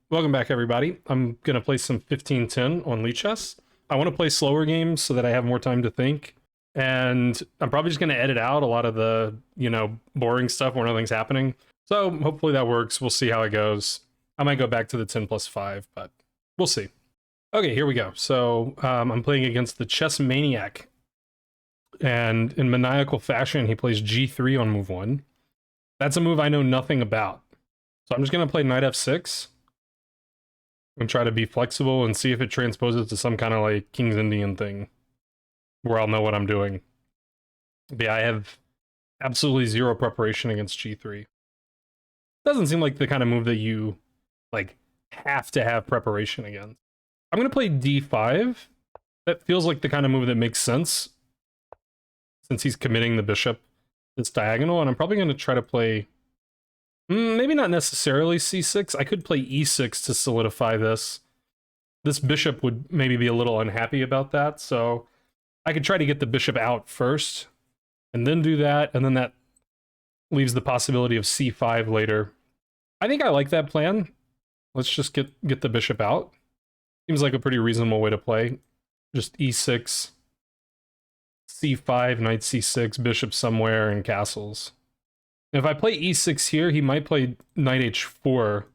Welcome back, everybody. I'm going to play some 1510 on Lichess. I want to play slower games so that I have more time to think. And I'm probably just going to edit out a lot of the, boring stuff where nothing's happening. So hopefully that works. We'll see how it goes. I might go back to the 10+5, but we'll see. Okay, here we go. So I'm playing against the Chess Maniac. And in maniacal fashion, he plays G3 on move 1. That's a move I know nothing about. So I'm just going to play knight f6. And try to be flexible and see if it transposes to some kind of like King's Indian thing where I'll know what I'm doing. But yeah, I have absolutely zero preparation against G3. Doesn't seem like the kind of move that you like have to have preparation against. I'm going to play D5. That feels like the kind of move that makes sense since he's committing the bishop this diagonal, and I'm probably going to try to play maybe not necessarily c6. I could play e6 to solidify this. This bishop would maybe be a little unhappy about that, so I could try to get the bishop out first, and then do that, and then that leaves the possibility of c5 later. I think I like that plan. Let's just get the bishop out. Seems like a pretty reasonable way to play. Just e6, c5, knight c6, bishop somewhere, and castles. If I play e6 here, he might play knight h4,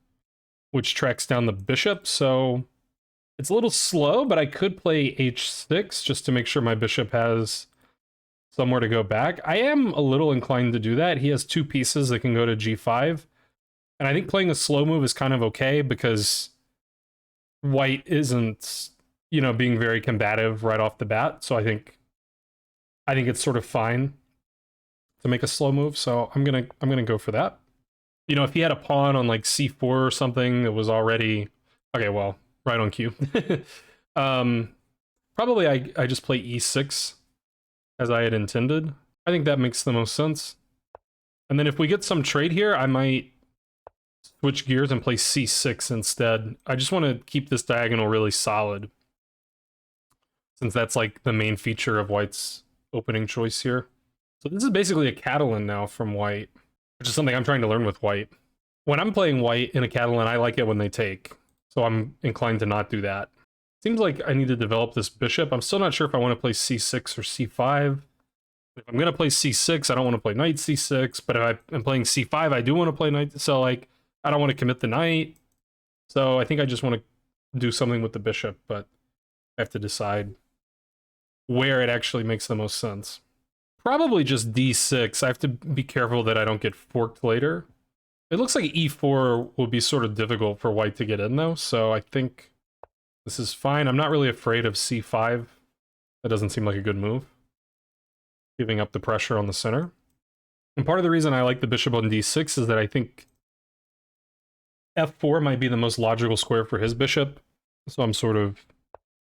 which tracks down the bishop, so it's a little slow, but I could play h6 just to make sure my bishop has somewhere to go back. I am a little inclined to do that. He has two pieces that can go to g5, and I think playing a slow move is kind of okay because white isn't, being very combative right off the bat, so I think it's sort of fine to make a slow move, so I'm gonna go for that. If he had a pawn on like c4 or something that was already okay, well, right on cue. Probably I just play e6 as I had intended. I think that makes the most sense. And then if we get some trade here, I might switch gears and play c6 instead. I just want to keep this diagonal really solid, since that's like the main feature of white's opening choice here. So this is basically a Catalan now from white, which is something I'm trying to learn with white. When I'm playing white in a Catalan, I like it when they take, so I'm inclined to not do that. Seems like I need to develop this bishop. I'm still not sure if I want to play c6 or c5. If I'm going to play c6, I don't want to play knight c6, but if I'm playing c5, I do want to play knight, so like, I don't want to commit the knight. So I think I just want to do something with the bishop, but I have to decide where it actually makes the most sense. Probably just d6. I have to be careful that I don't get forked later. It looks like e4 will be sort of difficult for white to get in, though, so I think this is fine. I'm not really afraid of c5. That doesn't seem like a good move, giving up the pressure on the center. And part of the reason I like the bishop on d6 is that I think f4 might be the most logical square for his bishop, so I'm sort of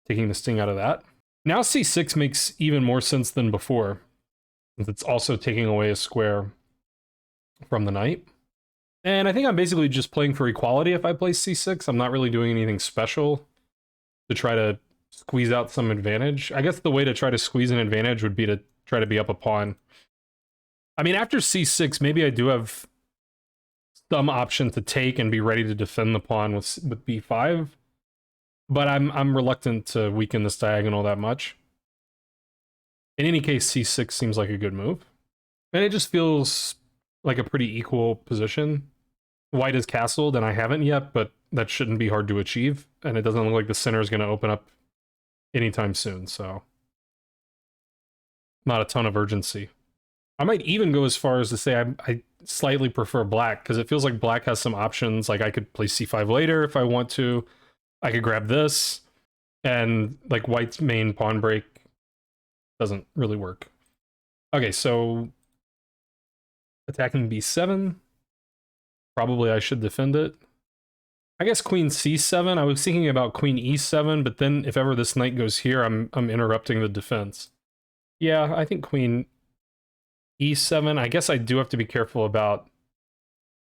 taking the sting out of that. Now c6 makes even more sense than before, since it's also taking away a square from the knight. And I think I'm basically just playing for equality if I play c6. I'm not really doing anything special to try to squeeze out some advantage. I guess the way to try to squeeze an advantage would be to try to be up a pawn. I mean, after c6, maybe I do have some option to take and be ready to defend the pawn with b5, but I'm reluctant to weaken this diagonal that much. In any case, c6 seems like a good move. And it just feels like a pretty equal position. White is castled, and I haven't yet, but that shouldn't be hard to achieve. And it doesn't look like the center is going to open up anytime soon, so not a ton of urgency. I might even go as far as to say I slightly prefer black, because it feels like black has some options. Like I could play c5 later if I want to. I could grab this, and like white's main pawn break doesn't really work. Okay, so attacking b7. Probably I should defend it. I guess queen c7. I was thinking about queen e7, but then if ever this knight goes here, I'm interrupting the defense. Yeah, I think queen e7. I guess I do have to be careful about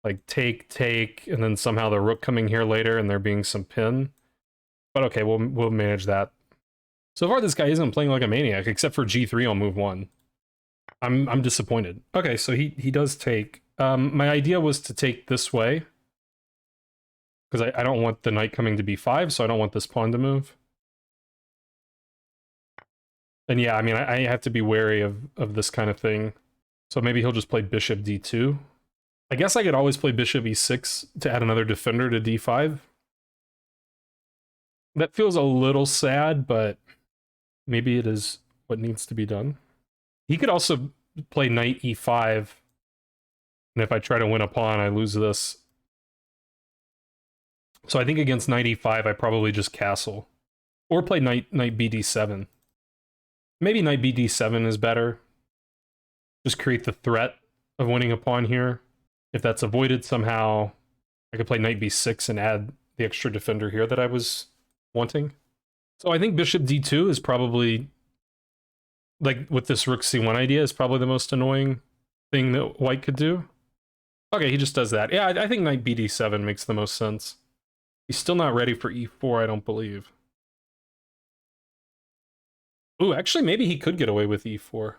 like take, and then somehow the rook coming here later and there being some pin. But okay, we'll manage that. So far, this guy isn't playing like a maniac, except for g3 on move 1. I'm disappointed. Okay, so he does take. My idea was to take this way, because I don't want the knight coming to b5, so I don't want this pawn to move. And yeah, I mean, I have to be wary of this kind of thing. So maybe he'll just play bishop d2. I guess I could always play bishop e6 to add another defender to d5. That feels a little sad, but maybe it is what needs to be done. He could also play knight e5, and if I try to win a pawn, I lose this. So I think against knight e5, I probably just castle. Or play knight bd7. Maybe knight bd7 is better. Just create the threat of winning a pawn here. If that's avoided somehow, I could play knight b6 and add the extra defender here that I was wanting. So I think bishop d2 is probably, like with this rook c1 idea, is probably the most annoying thing that white could do. Okay, he just does that. Yeah, I think knight bd7 makes the most sense. He's still not ready for e4, I don't believe. Ooh, actually, maybe he could get away with e4.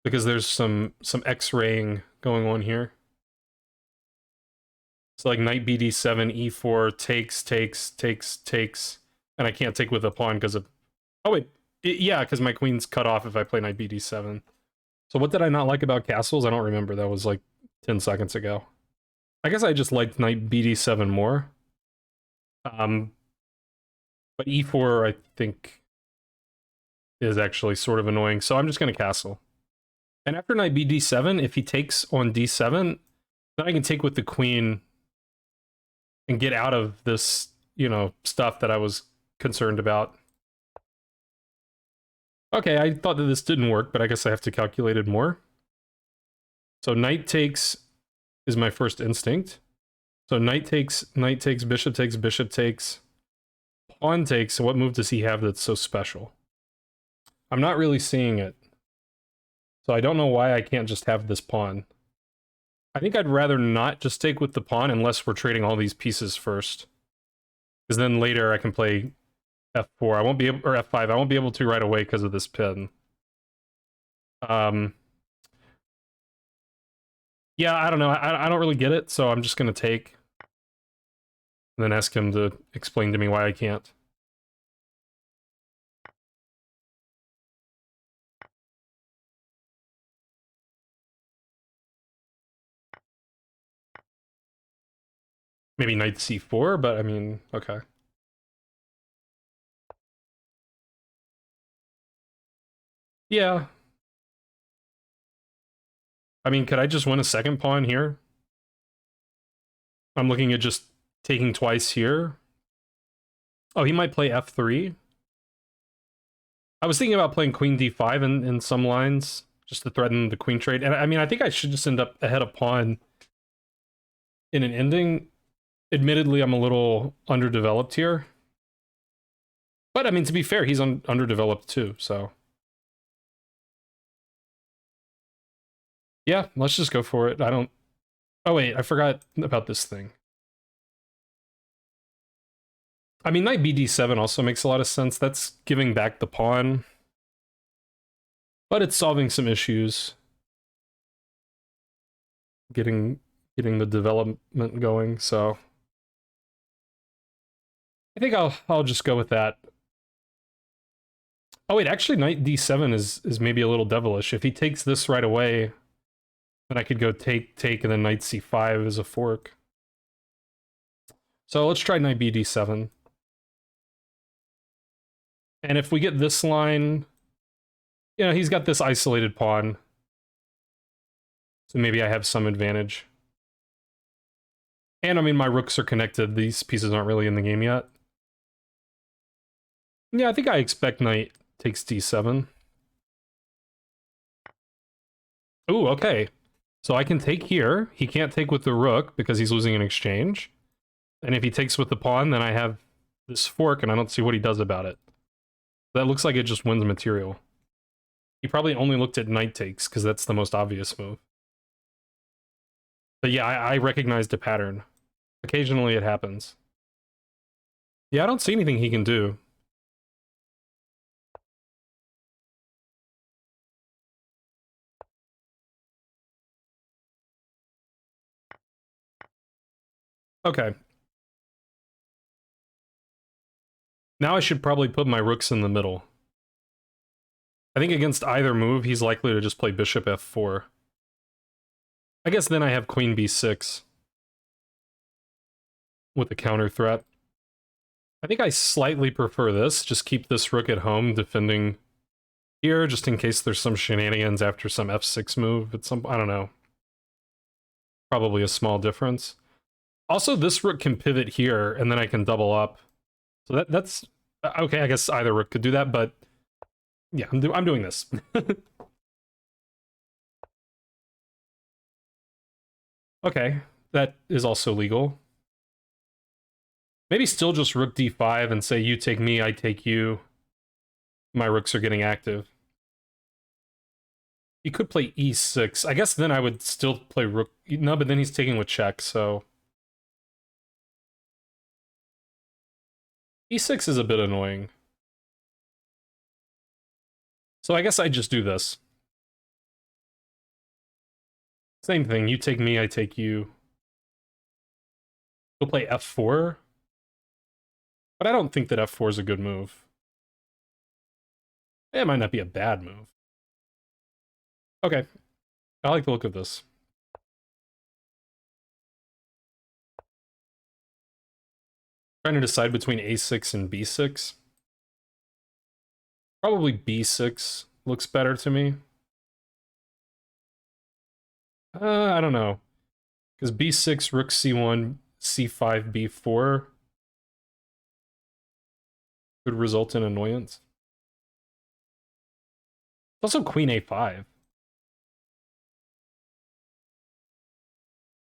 Because there's some X-raying going on here. So like knight bd7, e4, takes, and I can't take with a pawn because of... Oh wait, yeah, because my queen's cut off if I play knight bd7. So what did I not like about castles? I don't remember. That was like 10 seconds ago. I guess I just liked knight bd7 more. But e4, I think, is actually sort of annoying. So I'm just going to castle. And after knight bd7, if he takes on d7, then I can take with the queen and get out of this, you know, stuff that I was concerned about. Okay, I thought that this didn't work, but I guess I have to calculate it more. So knight takes is my first instinct. So knight takes, bishop takes, pawn takes. So what move does he have that's so special? I'm not really seeing it. So I don't know why I can't just have this pawn. I think I'd rather not just take with the pawn unless we're trading all these pieces first. Because then later I can play f4. I won't be able, or f5. I won't be able to right away because of this pin. Yeah, I don't know. I don't really get it, so I'm just going to take. And then ask him to explain to me why I can't. Maybe knight c4, but I mean, okay. Yeah. I mean, could I just win a second pawn here? I'm looking at just taking twice here. Oh, he might play f3. I was thinking about playing queen d5 in some lines, just to threaten the queen trade. And I mean, I think I should just end up ahead of pawn in an ending. Admittedly, I'm a little underdeveloped here. But I mean, to be fair, he's underdeveloped too, so. Yeah, let's just go for it. I don't... Oh wait, I forgot about this thing. I mean, knight bd7 also makes a lot of sense. That's giving back the pawn. But it's solving some issues. Getting the development going, so... I think I'll just go with that. Oh wait, actually knight d7 is maybe a little devilish. If he takes this right away, then I could go take, and then knight c5 is a fork. So let's try knight bd7. And if we get this line, you know, he's got this isolated pawn. So maybe I have some advantage. And I mean, my rooks are connected. These pieces aren't really in the game yet. Yeah, I think I expect knight takes d7. Ooh, okay. So I can take here. He can't take with the rook because he's losing an exchange. And if he takes with the pawn, then I have this fork, and I don't see what he does about it. That looks like it just wins material. He probably only looked at knight takes, because that's the most obvious move. But yeah, I recognized a pattern. Occasionally it happens. Yeah, I don't see anything he can do. Okay. Now I should probably put my rooks in the middle. I think against either move, he's likely to just play bishop f4. I guess then I have queen b6 with a counter threat. I think I slightly prefer this. Just keep this rook at home defending here, just in case there's some shenanigans after some f6 move. At some, I don't know. Probably a small difference. Also, this rook can pivot here, and then I can double up. So that's okay. I guess either rook could do that, but yeah, I'm doing this. Okay, that is also legal. Maybe still just rook d5 and say you take me, I take you. My rooks are getting active. He could play e6. I guess then I would still play rook. No, but then he's taking with check, so... e6 is a bit annoying. So I guess I just do this. Same thing, you take me, I take you. He'll play f4. But I don't think that f4 is a good move. It might not be a bad move. Okay. I like the look of this. Trying to decide between a6 and b6. Probably b6 looks better to me. I don't know. Because b6, rook c1, c5, b4 could result in annoyance. It's also queen a5.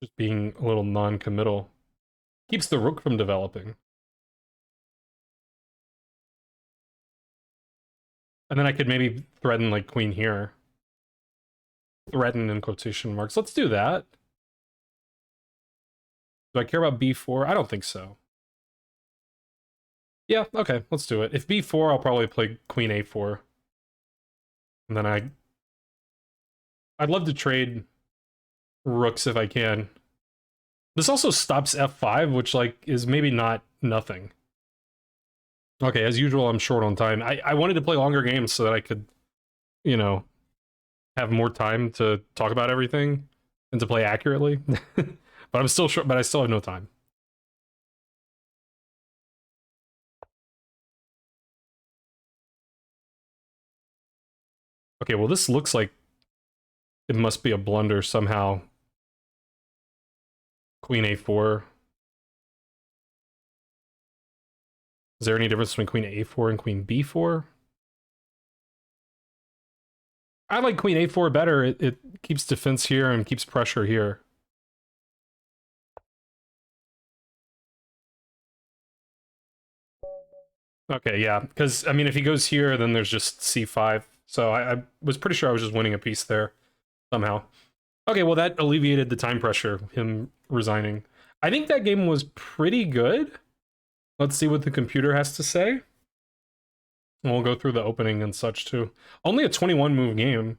Just being a little non-committal. Keeps the rook from developing. And then I could maybe threaten like queen here. Threaten in quotation marks. Let's do that. Do I care about b4? I don't think so. Yeah, okay, let's do it. If b4, I'll probably play queen a4. And then I'd love to trade rooks if I can. This also stops f5, which like is maybe not nothing. Okay, as usual, I'm short on time. I wanted to play longer games so that I could, you know, have more time to talk about everything and to play accurately. But I'm still short, but I still have no time. Okay, well, this looks like it must be a blunder somehow. Queen a4. Is there any difference between queen a4 and queen b4? I like queen a4 better. It keeps defense here and keeps pressure here. Okay, yeah, because, I mean, if he goes here, then there's just c5. So I was pretty sure I was just winning a piece there somehow. Okay, well, that alleviated the time pressure, him resigning. I think that game was pretty good. Let's see what the computer has to say. And we'll go through the opening and such, too. Only a 21-move game.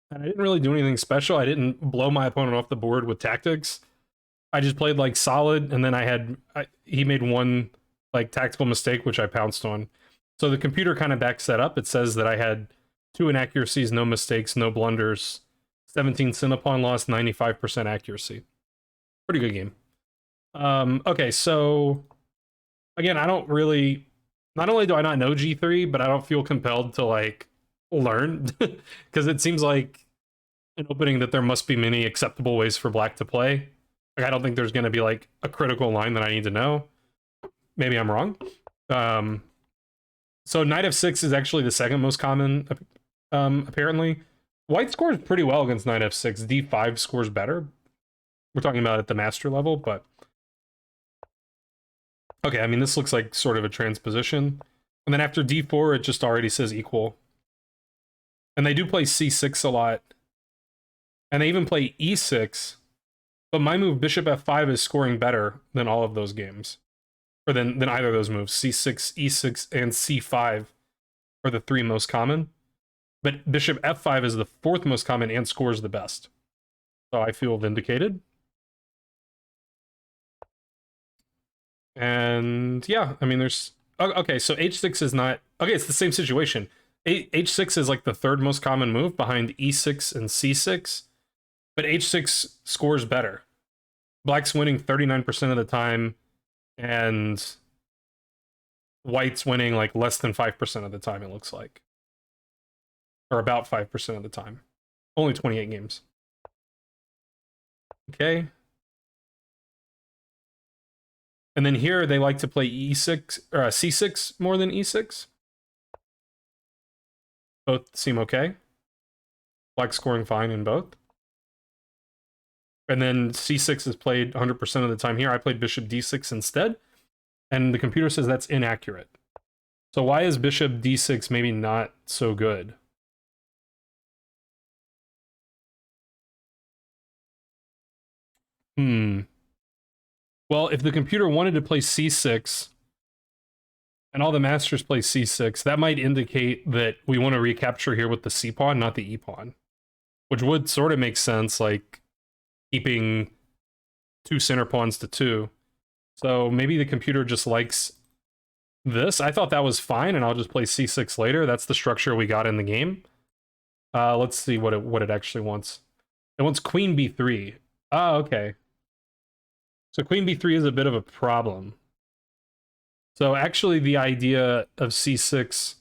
And I didn't really do anything special. I didn't blow my opponent off the board with tactics. I just played, like, solid, and then he made one, like, tactical mistake, which I pounced on. So the computer kind of backs that up. It says that I had 2 inaccuracies, no mistakes, no blunders, 17 Cinnapon loss, 95% accuracy. Pretty good game. Okay, so again, I don't really, not only do I not know G3, but I don't feel compelled to like learn because it seems like an opening that there must be many acceptable ways for black to play. Like, I don't think there's going to be like a critical line that I need to know. Maybe I'm wrong. So knight f6 is actually the second most common, apparently. White scores pretty well against knight f6. d5 scores better. We're talking about at the master level, but... Okay, I mean, this looks like sort of a transposition. And then after d4, it just already says equal. And they do play c6 a lot. And they even play e6. But my move, bishop f5, is scoring better than all of those games. Or than either of those moves. c6, e6, and c5 are the 3 most common. But bishop f5 is the 4th most common and scores the best. So I feel vindicated. And yeah, I mean, there's okay. So h6 is not okay. It's the same situation. H6 is like the third most common move behind e6 and c6, but h6 scores better. Black's winning 39% of the time, and white's winning like less than 5% of the time, it looks like. Or about 5% of the time. Only 28 games. Okay. And then here they like to play e6 or c6 more than e6. Both seem okay. Black scoring fine in both. And then c6 is played 100% of the time here. I played bishop d6 instead, and the computer says that's inaccurate. So why is bishop d6 maybe not so good? Well, if the computer wanted to play c6 and all the masters play c6, that might indicate that we want to recapture here with the c pawn, not the e pawn, which would sort of make sense, like keeping two center pawns to 2. So maybe the computer just likes this. I thought that was fine, and I'll just play c6 later. That's the structure we got in the game. Let's see what it actually wants. It wants queen b3. Ah, okay. So queen b3 is a bit of a problem. So actually the idea of c6,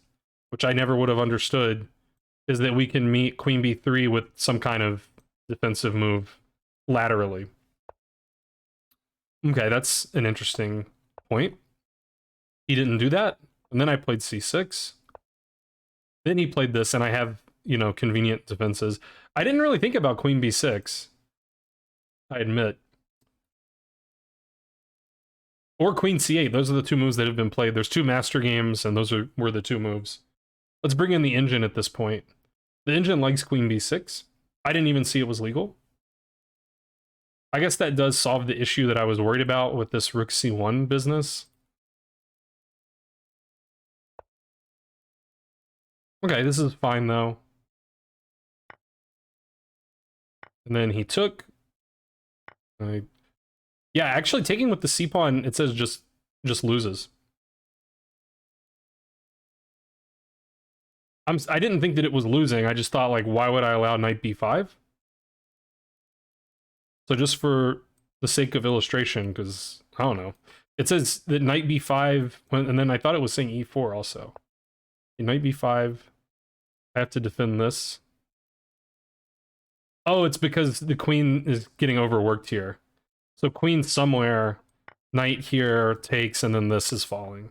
which I never would have understood, is that we can meet queen b3 with some kind of defensive move laterally. Okay, that's an interesting point. He didn't do that, and then I played c6. Then he played this, and I have, you know, convenient defenses. I didn't really think about queen b6, I admit. Or queen c8. Those are the two moves that have been played. There's 2 master games, and those were the 2 moves. Let's bring in the engine at this point. The engine likes queen b6. I didn't even see it was legal. I guess that does solve the issue that I was worried about with this rook c1 business. Okay, this is fine, though. And then he took. Yeah, actually taking with the c pawn, it says just loses. I didn't think that it was losing. I just thought, like, why would I allow knight b5? So just for the sake of illustration, because I don't know, it says that knight b5, and then I thought it was saying e4 also. Knight b5. I have to defend this. Oh, it's because the queen is getting overworked here. So queen somewhere, knight here takes, and then this is falling.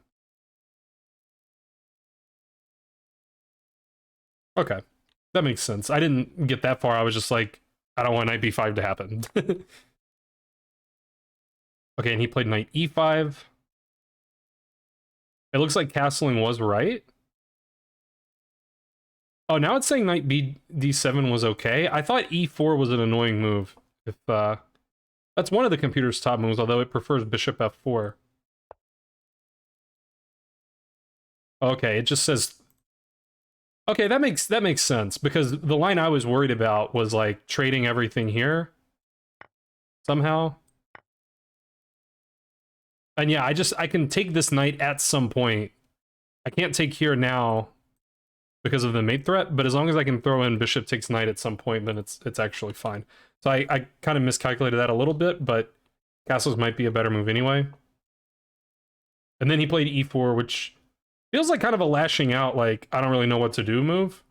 Okay, that makes sense. I didn't get that far. I was just like, I don't want knight b5 to happen. Okay, and he played knight e5. It looks like castling was right. Oh, now it's saying knight d7 was okay. I thought e4 was an annoying move. If that's one of the computer's top moves, although it prefers bishop f4. Okay, it just says. Okay, that makes sense, because the line I was worried about was like trading everything here somehow. And yeah, I can take this knight at some point. I can't take here now because of the mate threat, but as long as I can throw in bishop takes knight at some point, then it's actually fine. So I kind of miscalculated that a little bit, but castles might be a better move anyway. And then he played e4, which feels like kind of a lashing out, like, I don't really know what to do move.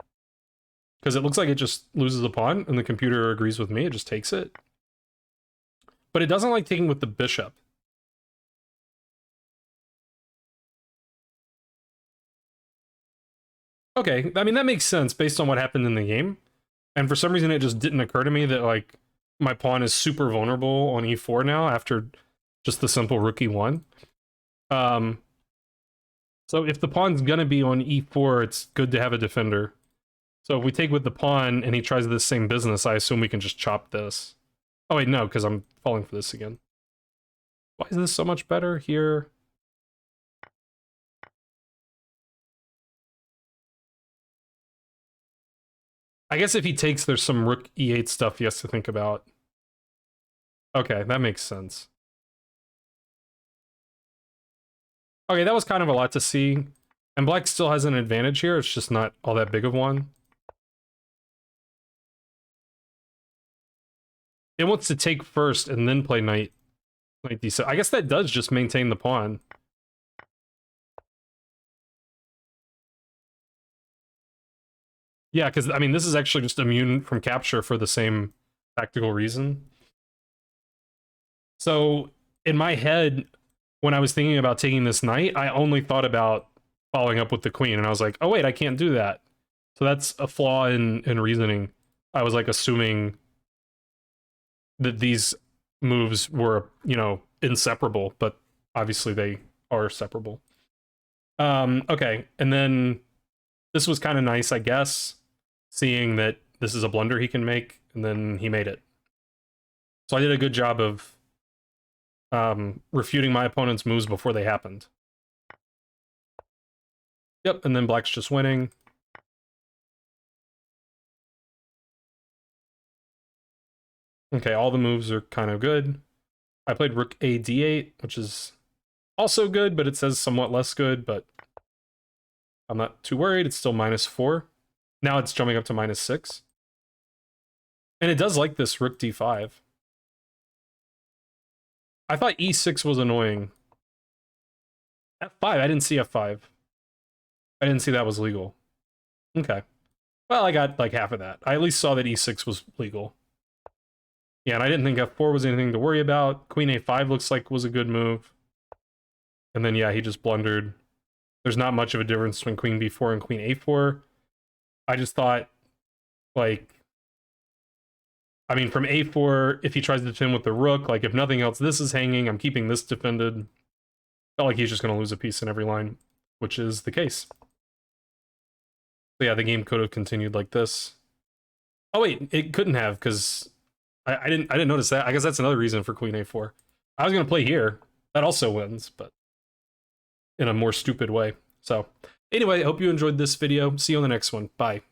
Because it looks like it just loses a pawn, and the computer agrees with me, it just takes it. But it doesn't like taking with the bishop. Okay, I mean, that makes sense based on what happened in the game. And for some reason, it just didn't occur to me that, like, my pawn is super vulnerable on e4 now after just the simple rook e1. So if the pawn's gonna be on e4, it's good to have a defender. So if we take with the pawn and he tries this same business, I assume we can just chop this. Oh wait, no, because I'm falling for this again. Why is this so much better here? I guess if he takes, there's some rook e8 stuff he has to think about. Okay, that makes sense. Okay, that was kind of a lot to see. And black still has an advantage here. It's just not all that big of one. It wants to take first and then play knight d7. I guess that does just maintain the pawn. Yeah, because, I mean, this is actually just immune from capture for the same tactical reason. So, in my head, when I was thinking about taking this knight, I only thought about following up with the queen, and I was like, oh wait, I can't do that. So that's a flaw in reasoning. I was like assuming that these moves were, you know, inseparable, but obviously they are separable. Okay, and then this was kind of nice, I guess, seeing that this is a blunder he can make, and then he made it. So I did a good job of refuting my opponent's moves before they happened. Yep, and then black's just winning. Okay, all the moves are kind of good. I played rook a d8, which is also good, but it says somewhat less good, but I'm not too worried. It's still -4. Now it's jumping up to -6. And it does like this rook d5. I thought e6 was annoying. F5, I didn't see F5. I didn't see that was legal. Okay. Well, I got like half of that. I at least saw that e6 was legal. Yeah, and I didn't think F4 was anything to worry about. Queen A5 looks like was a good move. And then, yeah, he just blundered. There's not much of a difference between Queen B4 and Queen A4. I just thought, like, I mean, from A4, if he tries to defend with the rook, like, if nothing else, this is hanging. I'm keeping this defended. Felt like he's just going to lose a piece in every line, which is the case. So yeah, the game could have continued like this. Oh, wait, it couldn't have, because I didn't notice that. I guess that's another reason for Queen A4. I was going to play here. That also wins, but in a more stupid way. So anyway, I hope you enjoyed this video. See you on the next one. Bye.